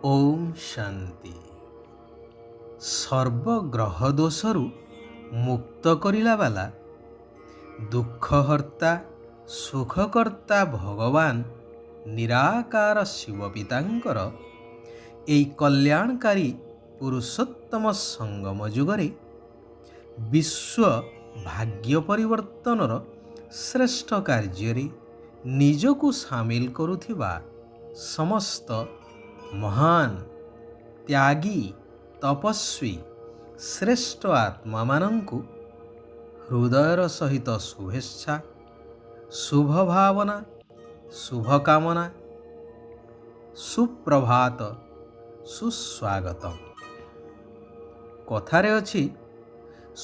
ଓମ୍ ଶାନ୍ତି। ସର୍ବଗ୍ରହ ଦୋଷରୁ ମୁକ୍ତ କରିଲା ବାଲା ଦୁଃଖହର୍ତ୍ତା ସୁଖକର୍ତ୍ତା ଭଗବାନ ନିରାକାର ଶିବ ପିତାଙ୍କର ଏହି କଲ୍ୟାଣକାରୀ ପୁରୁଷୋତ୍ତମ ସଙ୍ଗମ ଯୁଗରେ ବିଶ୍ୱ ଭାଗ୍ୟ ପରିବର୍ତ୍ତନର ଶ୍ରେଷ୍ଠ କାର୍ଯ୍ୟରେ ନିଜକୁ ସାମିଲ କରୁଥିବା ସମସ୍ତ ମହାନ ତ୍ୟାଗୀ ତପସ୍ୱୀ ଶ୍ରେଷ୍ଠ ଆତ୍ମାମାନଙ୍କୁ ହୃଦୟର ସହିତ ଶୁଭେଚ୍ଛା, ଶୁଭ ଭାବନା, ଶୁଭକାମନା, ସୁପ୍ରଭାତ, ସୁସ୍ୱାଗତ। କଥାରେ ଅଛି,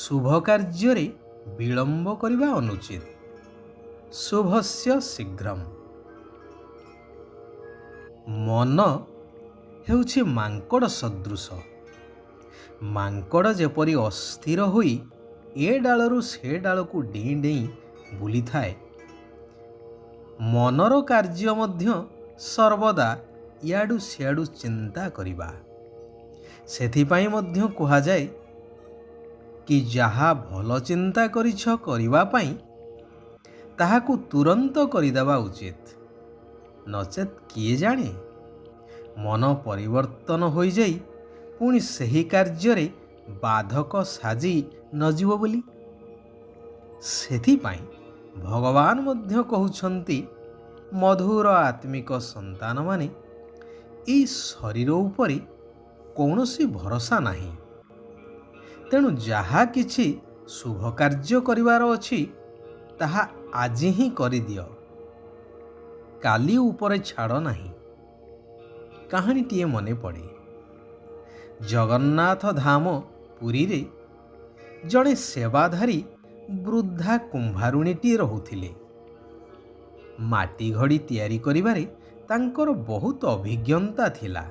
ଶୁଭ କାର୍ଯ୍ୟରେ ବିଳମ୍ବ କରିବା ଅନୁଚିତ। ଶୁଭସ୍ୟ ଶୀଘ୍ରମ୍। ମନ ହେଉଛି ମାଙ୍କଡ଼ ସଦୃଶ। ମାଙ୍କଡ଼ ଯେପରି ଅସ୍ଥିର ହୋଇ ଏ ଡାଳରୁ ସେ ଡାଳକୁ ଡେଇଁ ଡେଇଁ ବୁଲିଥାଏ, ମନର କାର୍ଯ୍ୟ ମଧ୍ୟ ସର୍ବଦା ଇଆଡ଼ୁ ସିଆଡ଼ୁ ଚିନ୍ତା କରିବା। ସେଥିପାଇଁ ମଧ୍ୟ କୁହାଯାଏ କି ଯାହା ଭଲ ଚିନ୍ତା କରିଛ କରିବା ପାଇଁ ତାହାକୁ ତୁରନ୍ତ କରିଦେବା ଉଚିତ। ନଚେତ୍ କିଏ ଜାଣେ ମନ ପରିବର୍ତ୍ତନ ହୋଇଯାଇ ପୁଣି ସେହି କାର୍ଯ୍ୟରେ ବାଧକ ସାଜି ନଯିବ ବୋଲି। ସେଥିପାଇଁ ଭଗବାନ ମଧ୍ୟ କହୁଛନ୍ତି, ମଧୁର ଆତ୍ମିକ ସନ୍ତାନମାନେ ଏହି ଶରୀର ଉପରେ କୌଣସି ଭରସା ନାହିଁ। ତେଣୁ ଯାହା କିଛି ଶୁଭ କାର୍ଯ୍ୟ କରିବାର ଅଛି ତାହା ଆଜି ହିଁ କରିଦିଅ, କାଲି ଉପରେ ଛାଡ଼ ନାହିଁ। କାହାଣୀଟିଏ ମନେ ପଡ଼େ। ଜଗନ୍ନାଥ ଧାମ ପୁରୀରେ ଜଣେ ସେବାଧାରୀ ବୃଦ୍ଧା କୁମ୍ଭାରୁଣୀଟିଏ ରହୁଥିଲେ। ମାଟି ଘଡ଼ି ତିଆରି କରିବାରେ ତାଙ୍କର ବହୁତ ଅଭିଜ୍ଞତା ଥିଲା।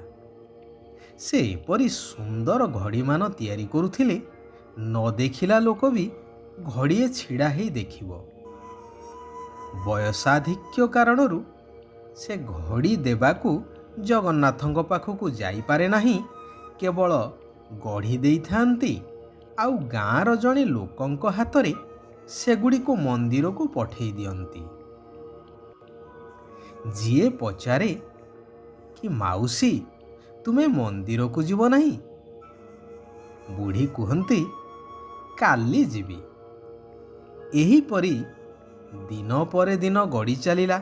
ସେ ଏପରି ସୁନ୍ଦର ଘଡ଼ିମାନ ତିଆରି କରୁଥିଲେ, ନ ଦେଖିଲା ଲୋକ ବି ଘଡ଼ିଏ ଛିଡ଼ା ହେଇ ଦେଖିବ। ବୟସାଧିକ୍ୟ କାରଣରୁ ସେ ଘଡ଼ି ଦେବାକୁ ଜଗନ୍ନାଥଙ୍କ ପାଖକୁ ଯାଇପାରେ ନାହିଁ, କେବଳ ଗଢ଼ି ଦେଇଥାନ୍ତି ଆଉ ଗାଁର ଜଣେ ଲୋକଙ୍କ ହାତରେ ସେଗୁଡ଼ିକୁ ମନ୍ଦିରକୁ ପଠେଇ ଦିଅନ୍ତି। ଯିଏ ପଚାରେ କି ମାଉସୀ, ତୁମେ ମନ୍ଦିରକୁ ଯିବ ନାହିଁ? ବୁଢ଼ୀ କୁହନ୍ତି, କାଲି ଯିବି। ଏହିପରି ଦିନ ପରେ ଦିନ ଗଡ଼ି ଚାଲିଲା।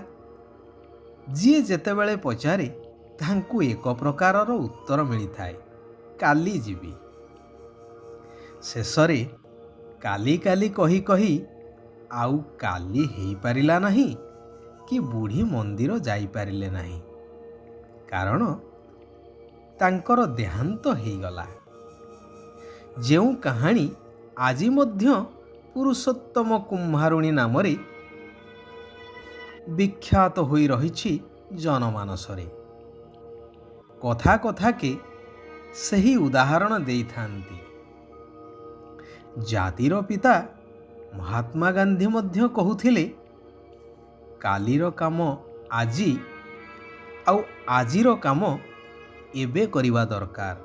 ଯିଏ ଯେତେବେଳେ ପଚାରେ ତାଙ୍କୁ ଏକ ପ୍ରକାରର ଉତ୍ତର ମିଳିଥାଏ, କାଲି ଯିବି। ଶେଷରେ କାଲି କାଲି କହି କହି ଆଉ କାଲି ହେଇପାରିଲା ନାହିଁ କି ବୁଢ଼ୀ ମନ୍ଦିର ଯାଇପାରିଲେ ନାହିଁ, କାରଣ ତାଙ୍କର ଦେହାନ୍ତ ହେଇଗଲା। ଯେଉଁ କାହାଣୀ ଆଜି ମଧ୍ୟ ପୁରୁଷୋତ୍ତମ କୁମ୍ଭାରୁଣୀ ନାମରେ ବିଖ୍ୟାତ ହୋଇ ରହିଛି ଜନମାନସରେ। କଥା କଥାକେ ସେହି ଉଦାହରଣ ଦେଇଥାନ୍ତି। ଜାତିର ପିତା ମହାତ୍ମା ଗାନ୍ଧୀ ମଧ୍ୟ କହୁଥିଲେ, କାଲିର କାମ ଆଜି ଆଉ ଆଜିର କାମ ଏବେ କରିବା ଦରକାର,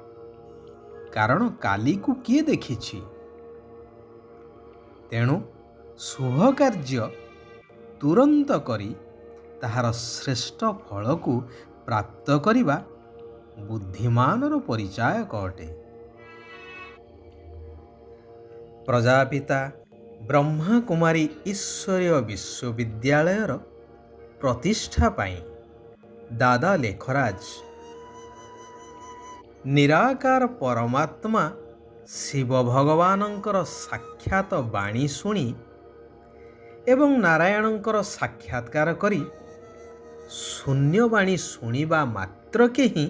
କାରଣ କାଲିକୁ କିଏ ଦେଖିଛି। ତେଣୁ ଶୁଭ କାର୍ଯ୍ୟ ତୁରନ୍ତ କରି ତାହାର ଶ୍ରେଷ୍ଠ ଫଳକୁ ପ୍ରାପ୍ତ କରିବା ବୁଦ୍ଧିମାନର ପରିଚାୟକ ଅଟେ। ପ୍ରଜାପିତା ବ୍ରହ୍ମାକୁମାରୀ ଈଶ୍ୱରୀୟ ବିଶ୍ୱବିଦ୍ୟାଳୟର ପ୍ରତିଷ୍ଠା ପାଇଁ ଦାଦା ଲେଖରାଜ ନିରାକାର ପରମାତ୍ମା ଶିବ ଭଗବାନଙ୍କର ସାକ୍ଷାତ ବାଣୀ ଶୁଣି ଏବଂ ନାରାୟଣଙ୍କର ସାକ୍ଷାତକାର କରି ଶୂନ୍ୟବାଣୀ ଶୁଣିବା ମାତ୍ରକେ ହିଁ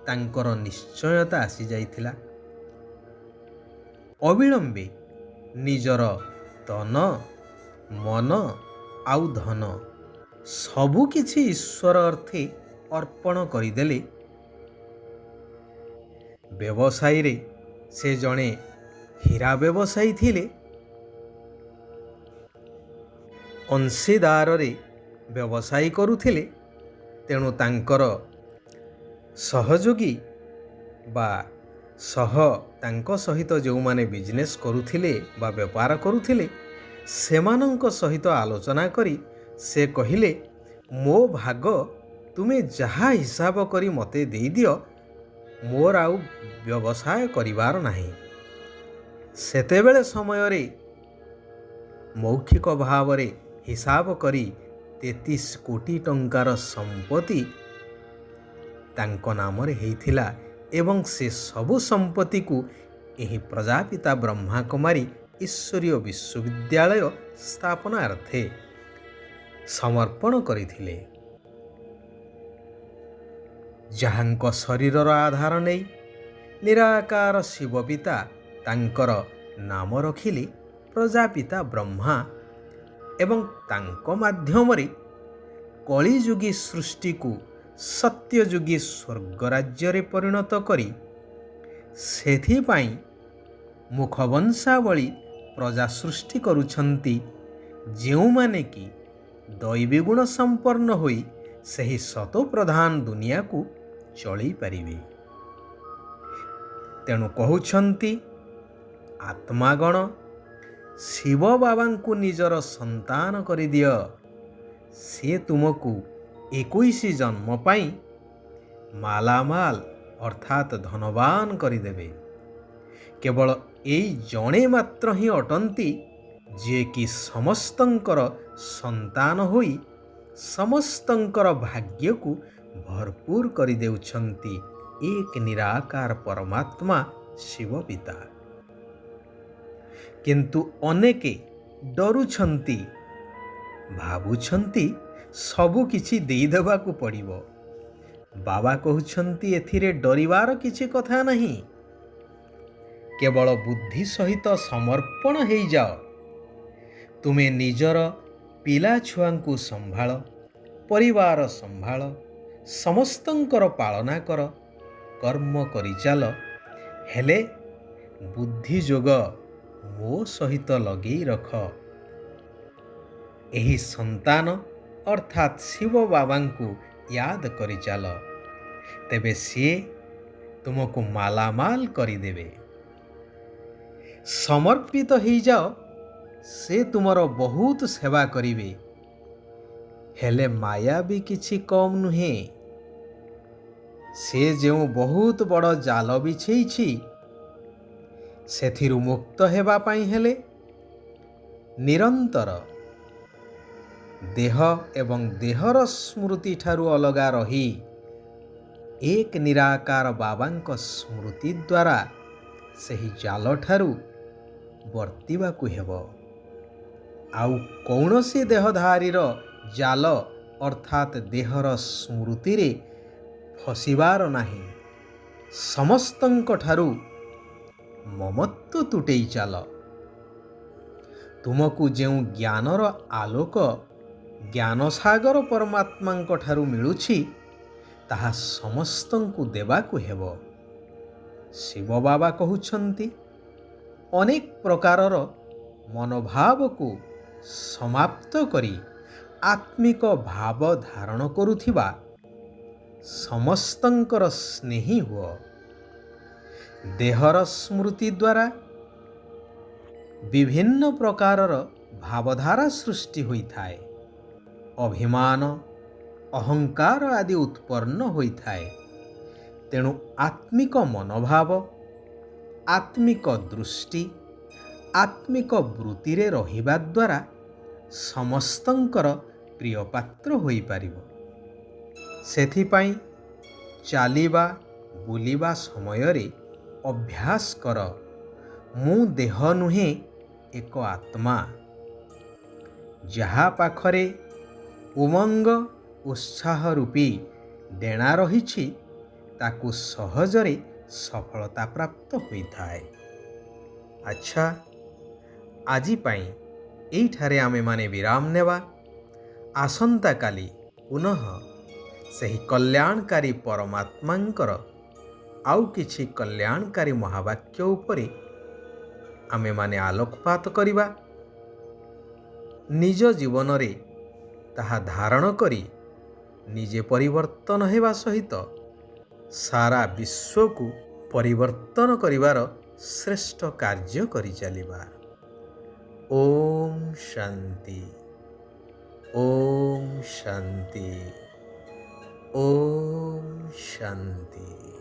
ତାଙ୍କର ନିଶ୍ଚୟତା ଆସିଯାଇଥିଲା। ଅବିଳମ୍ବେ ନିଜର ତନ, ମନ ଆଉ ଧନ ସବୁକିଛି ଈଶ୍ୱର ଅର୍ଥେ ଅର୍ପଣ କରିଦେଲେ। ବ୍ୟବସାୟୀରେ ସେ ଜଣେ ହୀରା ବ୍ୟବସାୟୀ ଥିଲେ। ଅଂଶୀଦାରରେ ବ୍ୟବସାୟ କରୁଥିଲେ। ତେଣୁ ତାଙ୍କର ସହଯୋଗୀ ବା ତାଙ୍କ ସହିତ ଯେଉଁମାନେ ବିଜନେସ୍ କରୁଥିଲେ ବା ବେପାର କରୁଥିଲେ ସେମାନଙ୍କ ସହିତ ଆଲୋଚନା କରି ସେ କହିଲେ, ମୋ ଭାଗ ତୁମେ ଯାହା ହିସାବ କରି ମୋତେ ଦେଇଦିଅ, ମୋର ଆଉ ବ୍ୟବସାୟ କରିବାର ନାହିଁ। ସେତେବେଳେ ସମୟରେ ମୌଖିକ ଭାବରେ ହିସାବ କରି 33 କୋଟି ଟଙ୍କାର ସମ୍ପତ୍ତି ତାଙ୍କ ନାମରେ ହେଇଥିଲା ଏବଂ ସେ ସବୁ ସମ୍ପତ୍ତିକୁ ଏହି ପ୍ରଜାପିତା ବ୍ରହ୍ମାକୁମାରୀ ଈଶ୍ୱରୀୟ ବିଶ୍ୱବିଦ୍ୟାଳୟ ସ୍ଥାପନାର୍ଥେ ସମର୍ପଣ କରିଥିଲେ। ଯାହାଙ୍କ ଶରୀରର ଆଧାର ନେଇ ନିରାକାର ଶିବ ପିତା ତାଙ୍କର ନାମ ରଖିଲେ ପ୍ରଜାପିତା ବ୍ରହ୍ମା ଏବଂ ତାଙ୍କ ମାଧ୍ୟମରେ କଳିଯୁଗୀ ସୃଷ୍ଟିକୁ ସତ୍ୟଯୁଗୀ ସ୍ୱର୍ଗରାଜ୍ୟରେ ପରିଣତ କରି ସେଥିପାଇଁ ମୁଖବଂଶାବଳୀ ପ୍ରଜା ସୃଷ୍ଟି କରୁଛନ୍ତି, ଯେଉଁମାନେ କି ଦୈବୀ ଗୁଣ ସମ୍ପନ୍ନ ହୋଇ ସେହି ଶତପ୍ରଧାନ ଦୁନିଆକୁ ଚଳେଇ ପାରିବେ। ତେଣୁ କହୁଛନ୍ତି, ଆତ୍ମାଗଣ ଶିବ ବାବାଙ୍କୁ ନିଜର ସନ୍ତାନ କରିଦିଅ, ସେ ତୁମକୁ 21 ଜନ୍ମ ପାଇଁ ମାଲାମାଲ ଅର୍ଥାତ୍ ଧନବାନ କରିଦେବେ। କେବଳ ଏଇ ଜଣେ ମାତ୍ର ହିଁ ଅଟନ୍ତି ଯିଏକି ସମସ୍ତଙ୍କର ସନ୍ତାନ ହୋଇ ସମସ୍ତଙ୍କର ଭାଗ୍ୟକୁ ଭରପୁର କରିଦେଉଛନ୍ତି, ଏକ ନିରାକାର ପରମାତ୍ମା ଶିବ ପିତା। କିନ୍ତୁ ଅନେକେ ଡରୁଛନ୍ତି, ଭାବୁଛନ୍ତି ସବୁ କିଛି ଦେଇଦେବାକୁ ପଡ଼ିବ। ବାବା କହୁଛନ୍ତି, ଏଥିରେ ଡରିବାର କିଛି କଥା ନାହିଁ। କେବଳ ବୁଦ୍ଧି ସହିତ ସମର୍ପଣ ହେଇଯାଅ। ତୁମେ ନିଜର ପିଲା ଛୁଆଙ୍କୁ ସମ୍ଭାଳ, ପରିବାର ସମ୍ଭାଳ, ସମସ୍ତଙ୍କର ପାଳନା କର, କର୍ମ କରିଚାଲ, ହେଲେ ବୁଦ୍ଧି ଯୋଗ ମୋ ସହିତ ଲଗେଇ ରଖ। ଏହି ସନ୍ତାନ ଅର୍ଥାତ୍ ଶିବ ବାବାଙ୍କୁ ୟାଦ କରିଚାଲ, ତେବେ ସିଏ ତୁମକୁ ମାଲାମାଲ କରିଦେବେ। ସମର୍ପିତ ହେଇଯାଅ, ସେ ତୁମର ବହୁତ ସେବା କରିବେ। ହେଲେ ମାୟା ବି କିଛି କମ୍ ନୁହେଁ। ସେ ଯେଉଁ ବହୁତ ବଡ଼ ଜାଲ ବିଛେଇଛି, ସେଥିରୁ ମୁକ୍ତ ହେବା ପାଇଁ ହେଲେ ନିରନ୍ତର ଦେହ ଏବଂ ଦେହର ସ୍ମୃତି ଠାରୁ ଅଲଗା ରହି ଏକ ନିରାକାର ବାବାଙ୍କ ସ୍ମୃତି ଦ୍ୱାରା ସେହି ଜାଲଠାରୁ ବର୍ତ୍ତିବାକୁ ହେବ। ଆଉ କୌଣସି ଦେହଧାରୀର ଜାଲ ଅର୍ଥାତ୍ ଦେହର ସ୍ମୃତିରେ ଫସିବାର ନାହିଁ। ସମସ୍ତଙ୍କ ଠାରୁ ମମତ୍ୱ ତୁଟେଇ ଚାଲ। ତୁମକୁ ଯେଉଁ ଜ୍ଞାନର ଆଲୋକ ଜ୍ଞାନସାଗର ପରମାତ୍ମାଙ୍କ ଠାରୁ ମିଳୁଛି, ତାହା ସମସ୍ତଙ୍କୁ ଦେବାକୁ ହେବ। ଶିବ ବାବା କହୁଛନ୍ତି, ଅନେକ ପ୍ରକାରର ମନୋଭାବକୁ ସମାପ୍ତ କରି ଆତ୍ମିକ ଭାବ ଧାରଣ କରୁଥିବା ସମସ୍ତଙ୍କର ସ୍ନେହୀ ହୁଅ। ଦେହର ସ୍ମୃତି ଦ୍ୱାରା ବିଭିନ୍ନ ପ୍ରକାରର ଭାବଧାରା ସୃଷ୍ଟି ହୋଇଥାଏ। ଅଭିମାନ, ଅହଙ୍କାର ଆଦି ଉତ୍ପନ୍ନ ହୋଇଥାଏ। ତେଣୁ ଆତ୍ମିକ ମନୋଭାବ, ଆତ୍ମିକ ଦୃଷ୍ଟି, ଆତ୍ମିକ ବୃତ୍ତିରେ ରହିବା ଦ୍ୱାରା ସମସ୍ତଙ୍କର ପ୍ରିୟପାତ୍ର ହୋଇପାରିବ। ସେଥିପାଇଁ ଚାଲିବା ବୁଲିବା ସମୟରେ ଅଭ୍ୟାସ କର, ମୁଁ ଦେହ ନୁହେଁ, ଏକ ଆତ୍ମା। ଯାହା ପାଖରେ ଉମଙ୍ଗ ଉତ୍ସାହ ରୂପୀ ଡେଣା ରହିଛି, ତାକୁ ସହଜରେ ସଫଳତା ପ୍ରାପ୍ତ ହୋଇଥାଏ। ଆଚ୍ଛା, ଆଜି ପାଇଁ ଏଇଠାରେ ଆମେମାନେ ବିରାମ ନେବା। ଆସନ୍ତାକାଲି ପୁନଃ ସେହି କଲ୍ୟାଣକାରୀ ପରମାତ୍ମାଙ୍କର ଆଉ କିଛି କଲ୍ୟାଣକାରୀ ମହାବାକ୍ୟ ଉପରେ ଆମେମାନେ ଆଲୋକପାତ କରିବା। ନିଜ ଜୀବନରେ ତାହା ଧାରଣ କରି ନିଜେ ପରିବର୍ତ୍ତନ ହେବା ସହିତ ସାରା ବିଶ୍ୱକୁ ପରିବର୍ତ୍ତନ କରିବାର ଶ୍ରେଷ୍ଠ କାର୍ଯ୍ୟ କରିଚାଲିବା। ଓମ୍ ଶାନ୍ତି, ଓମ୍ ଶାନ୍ତି, ଓମ୍ ଶାନ୍ତି।